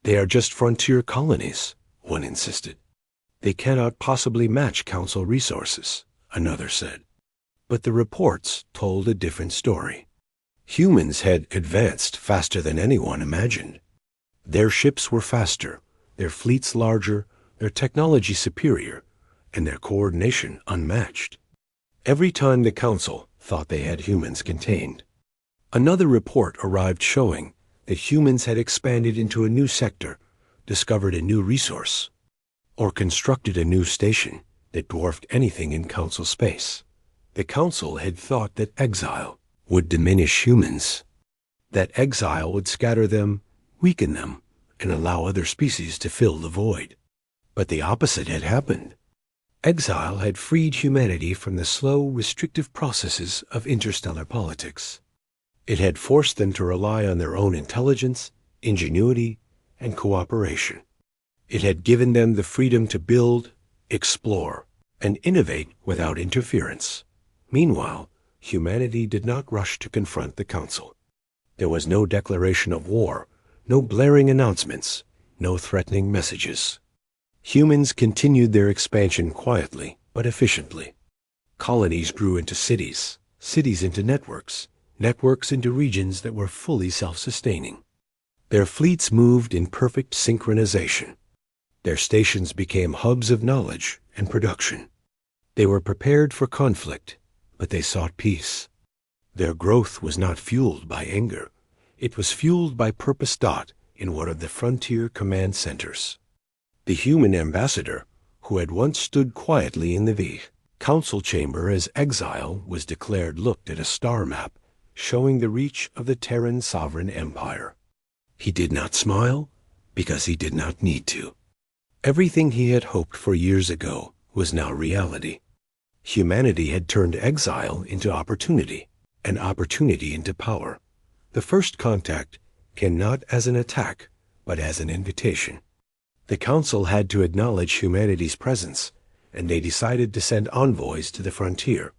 "They are just frontier colonies," one insisted. "They cannot possibly match Council resources," another said. But the reports told a different story. Humans had advanced faster than anyone imagined. Their ships were faster, their fleets larger, their technology superior, and their coordination unmatched. Every time the Council thought they had humans contained, another report arrived showing that humans had expanded into a new sector, discovered a new resource, or constructed a new station that dwarfed anything in Council space. The Council had thought that exile would diminish humans, that exile would scatter them, weaken them, and allow other species to fill the void. But the opposite had happened. Exile had freed humanity from the slow, restrictive processes of interstellar politics. It had forced them to rely on their own intelligence, ingenuity, and cooperation. It had given them the freedom to build, explore, and innovate without interference. Meanwhile, humanity did not rush to confront the Council. There was no declaration of war, no blaring announcements, no threatening messages. Humans continued their expansion quietly but efficiently. Colonies grew into cities, cities into networks, networks into regions that were fully self-sustaining. Their fleets moved in perfect synchronization. Their stations became hubs of knowledge and production. They were prepared for conflict, but they sought peace. Their growth was not fueled by anger. It was fueled by purpose. In one of the frontier command centers. The human ambassador, who had once stood quietly in the council chamber as exile was declared, looked at a star map showing the reach of the Terran sovereign empire. He did not smile because he did not need to. Everything he had hoped for years ago was now reality. Humanity had turned exile into opportunity, and opportunity into power. The first contact came not as an attack, but as an invitation. The Council had to acknowledge humanity's presence, and they decided to send envoys to the frontier.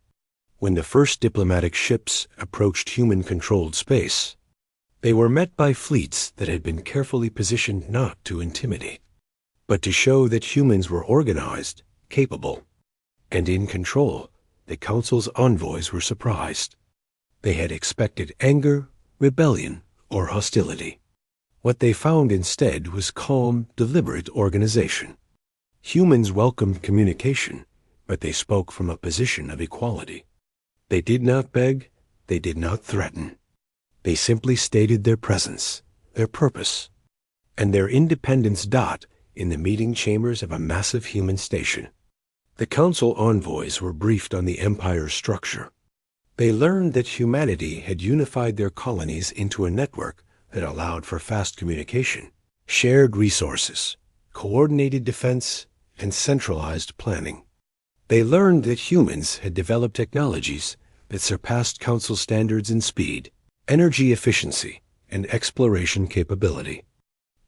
When the first diplomatic ships approached human-controlled space, they were met by fleets that had been carefully positioned not to intimidate, but to show that humans were organized, capable, and in control. The Council's envoys were surprised. They had expected anger, rebellion, or hostility. What they found instead was calm, deliberate organization. Humans welcomed communication, but they spoke from a position of equality. They did not beg, they did not threaten. They simply stated their presence, their purpose, and their independence. In the meeting chambers of a massive human station. The Council envoys were briefed on the Empire's structure. They learned that humanity had unified their colonies into a network that allowed for fast communication, shared resources, coordinated defense, and centralized planning. They learned that humans had developed technologies that surpassed Council standards in speed, energy efficiency, and exploration capability.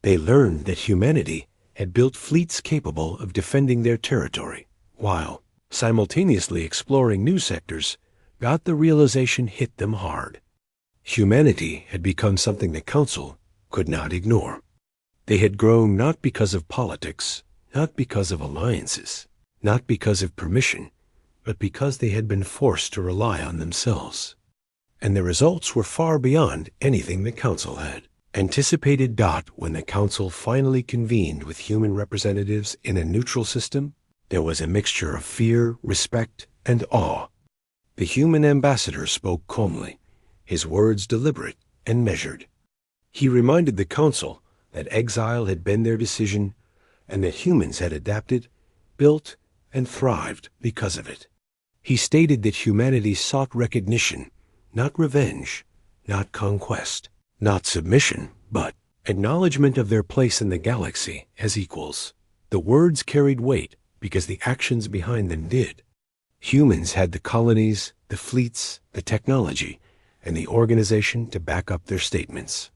They learned that humanity had built fleets capable of defending their territory, while simultaneously exploring new sectors. The realization hit them hard. Humanity had become something the Council could not ignore. They had grown not because of politics, not because of alliances, not because of permission, but because they had been forced to rely on themselves. And the results were far beyond anything the Council had anticipated. When the Council finally convened with human representatives in a neutral system, there was a mixture of fear, respect, and awe. The human ambassador spoke calmly, his words deliberate and measured. He reminded the Council that exile had been their decision and that humans had adapted, built, and thrived because of it. He stated that humanity sought recognition, not revenge, not conquest, not submission, but acknowledgement of their place in the galaxy as equals. The words carried weight because the actions behind them did. Humans had the colonies, the fleets, the technology, and the organization to back up their statements.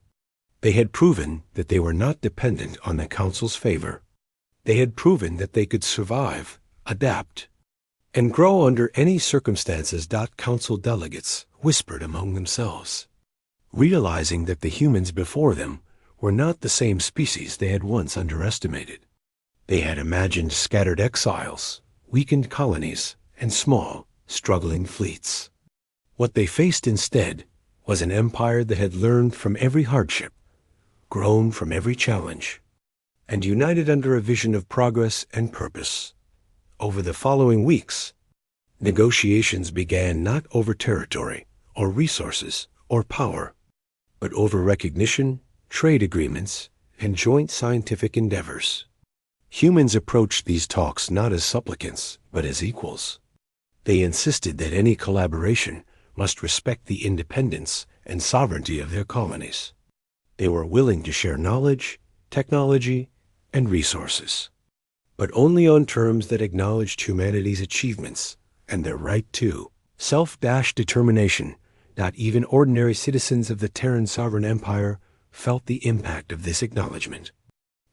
They had proven that they were not dependent on the Council's favor. They had proven that they could survive, adapt, and grow under any circumstances. Council delegates whispered among themselves, realizing that the humans before them were not the same species they had once underestimated. They had imagined scattered exiles, weakened colonies, and small, struggling fleets. What they faced instead was an empire that had learned from every hardship, grown from every challenge, and united under a vision of progress and purpose. Over the following weeks, negotiations began not over territory or resources or power, but over recognition, trade agreements, and joint scientific endeavors. Humans approached these talks not as supplicants, but as equals. They insisted that any collaboration must respect the independence and sovereignty of their colonies. They were willing to share knowledge, technology, and resources, but only on terms that acknowledged humanity's achievements and their right to self-determination. Not even ordinary citizens of the Terran sovereign empire felt the impact of this acknowledgement.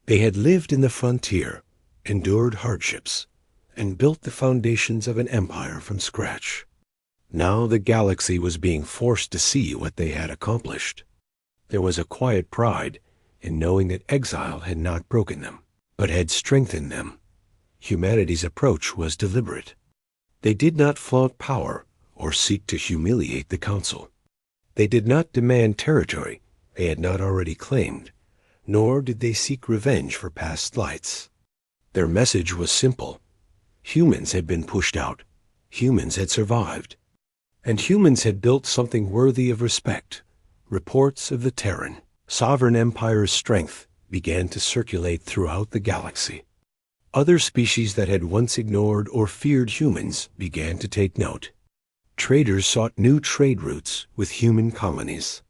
They had lived in the frontier, endured hardships, and built the foundations of an empire from scratch. Now the galaxy was being forced to see what they had accomplished. There was a quiet pride in knowing that exile had not broken them, but had strengthened them. Humanity's approach was deliberate. They did not flaunt power or seek to humiliate the Council. They did not demand territory they had not already claimed, nor did they seek revenge for past slights. Their message was simple. Humans had been pushed out. Humans had survived. And humans had built something worthy of respect. Reports of the Terran, sovereign empire's strength, began to circulate throughout the galaxy. Other species that had once ignored or feared humans began to take note. Traders sought new trade routes with human colonies.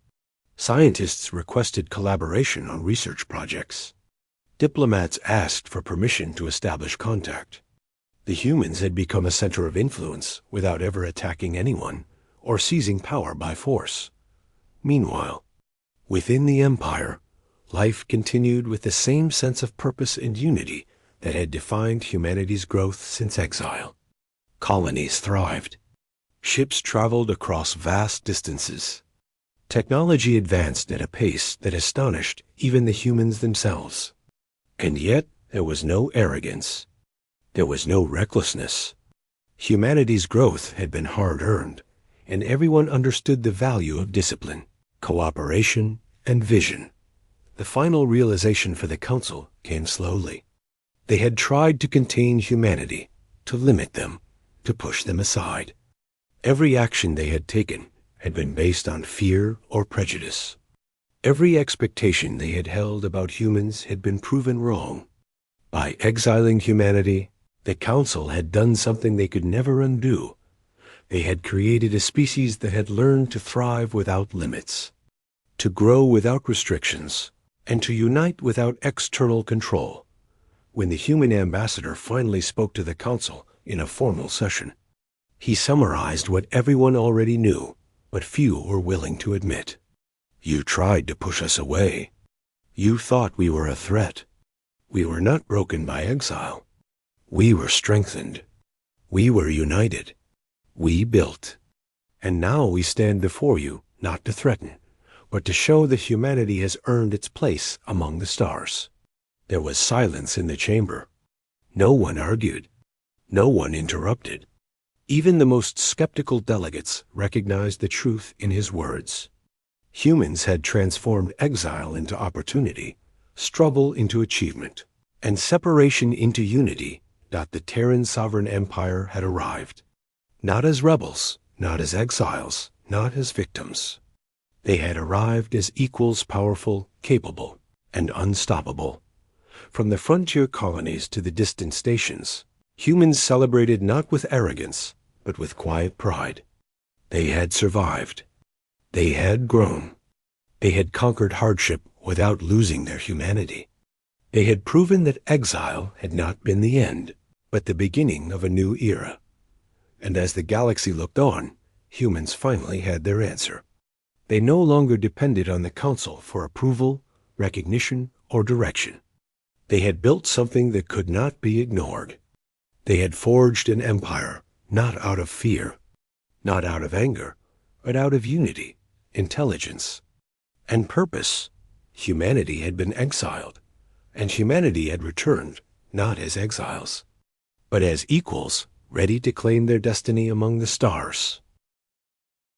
Scientists requested collaboration on research projects. Diplomats asked for permission to establish contact. The humans had become a center of influence without ever attacking anyone or seizing power by force. Meanwhile, within the Empire, life continued with the same sense of purpose and unity that had defined humanity's growth since exile. Colonies thrived. Ships traveled across vast distances. Technology advanced at a pace that astonished even the humans themselves. And yet there was no arrogance. There was no recklessness. Humanity's growth had been hard-earned, and everyone understood the value of discipline, cooperation, and vision. The final realization for the Council came slowly. They had tried to contain humanity, to limit them, to push them aside. Every action they had taken had been based on fear or prejudice. Every expectation they had held about humans had been proven wrong. By exiling humanity, the Council had done something they could never undo. They had created a species that had learned to thrive without limits, to grow without restrictions, and to unite without external control. When the human ambassador finally spoke to the Council in a formal session, he summarized what everyone already knew, but few were willing to admit. You tried to push us away. You thought we were a threat. We were not broken by exile. We were strengthened. We were united. We built. And now we stand before you, not to threaten, but to show that humanity has earned its place among the stars. There was silence in the chamber. No one argued. No one interrupted. Even the most skeptical delegates recognized the truth in his words. Humans had transformed exile into opportunity, struggle into achievement, and separation into unity. The Terran sovereign empire had arrived. Not as rebels, not as exiles, not as victims. They had arrived as equals, powerful, capable, and unstoppable. From the frontier colonies to the distant stations, humans celebrated not with arrogance, but with quiet pride. They had survived. They had grown. They had conquered hardship without losing their humanity. They had proven that exile had not been the end, but the beginning of a new era. And as the galaxy looked on, humans finally had their answer. They no longer depended on the Council for approval, recognition, or direction. They had built something that could not be ignored. They had forged an empire, not out of fear, not out of anger, but out of unity, intelligence, and purpose. Humanity had been exiled, and humanity had returned, not as exiles, but as equals ready to claim their destiny among the stars.